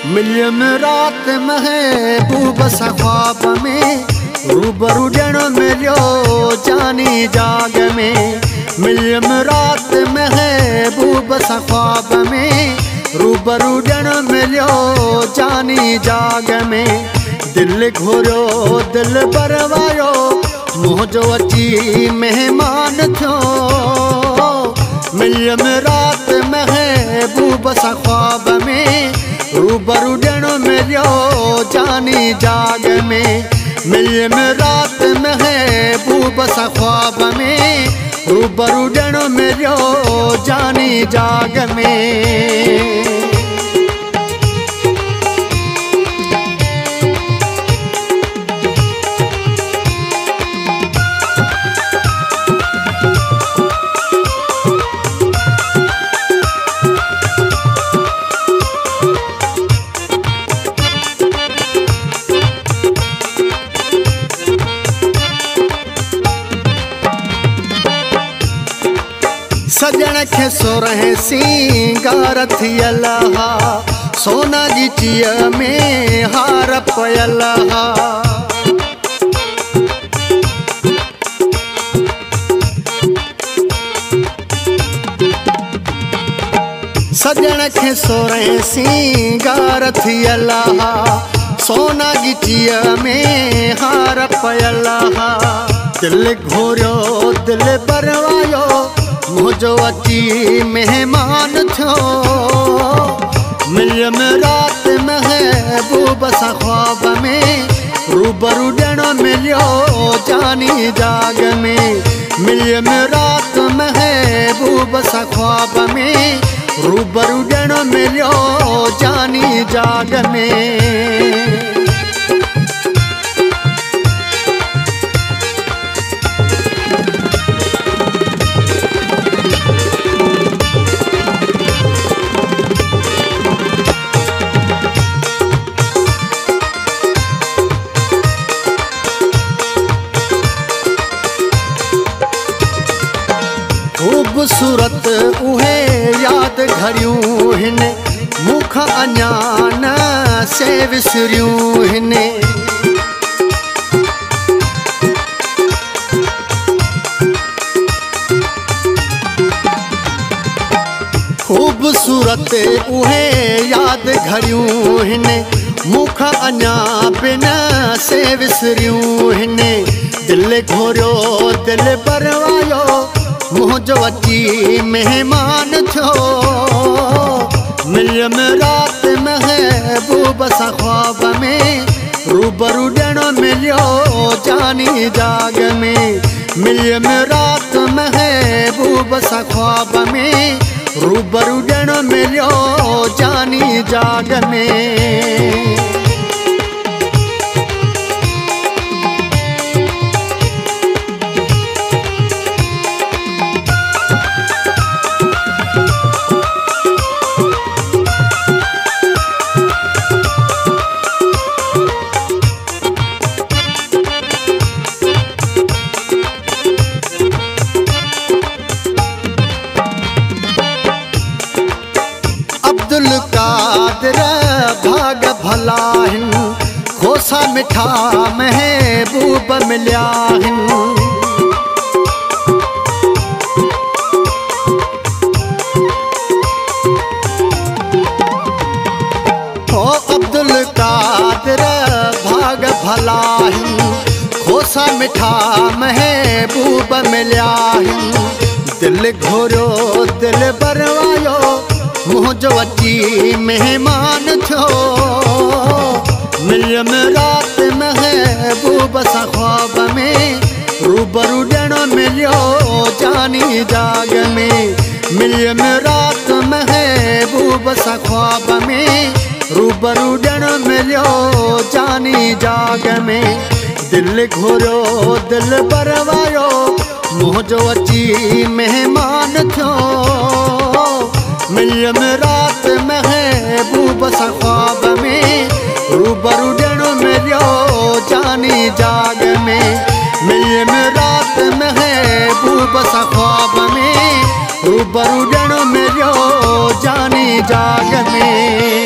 मिलियम रात महबूब सा ख्वाब में, रूबरू ॼण मिलियो जानी जाग में। मिलियम रात महबूब सा ख्वाब में, रूबरू ॼण मिलियो जानी जाग में। दिल घुरियो दिल बरवायो, मुंहिंजो अची मेहमान थियो। मिलियम रात महबूब सा ख्वाब में, रूबरू ॼण मिलियो जानी जाग में। मिलियम रात महबूब सा ख्वाब में, रूबरू ॼण मिलियो जानी जाग में। सजण खे सोरह सिंगार थियल हा, सोना जी चीअ में हार पयल हा। सजण खे सोरह सिंगार थियल हा, सोना जी चीअ में हार पयल हा। दिल घुरियो दिल बरवायो, मुंहिंजो अची मेहमान थियो। मिलियम रात महबूब सा ख्वाब में, रूबरू ॼण मिलियो जानी जाग में। मिलियम रात महबूब सा ख्वाब में, रूबरू ॼण मिलियो जानी जाग में। खूबसूरत उहे याद घड़ियूं हिन, मुख अञा न से विसरियूं हिन। खूबसूरत उहे याद घड़ियूं हिन, मुख अञा बिन से विसरियूं हिन। दिल घुरियो दिल बरवायो, मुंहिंजो अची मेहमान थियो। मिलियम रात महबूब सा ख्वाब में, रूबरू ॼण मिलियो जानी जाग में। मिलियम रात महबूब सा ख्वाब में, रूबरू ॼण मिलियो जानी जाग में। अब्दुल कादिर भाग भला हिन, खोसा मिठा महबूब मिलिया हिन। ओ अब्दुल कादिर भाग भला हिन, खोसा मिठा महबूब मिलिया हिन। दिल घुरियो दिल बरवायो, मुंहिंजो अची मेहमान थियो। मिलियम रात महबूब सा ख्वाब में, रूबरू ॼण मिलियो जानी जाग में। मिलियम रात महबूब सा ख्वाब में, रूबरू ॼण मिलियो जानी जाग में। दिल घुरियो दिल बरवायो, मुंहिंजो अची मेहमान थियो। मिलियम रात महबूब सा ख्वाब में, रूबरू ॼण मिलियो जानी जाग में। मिलियम रात महबूब सा ख्वाब में, रूबरू ॼण मिलियो जानी जाग में।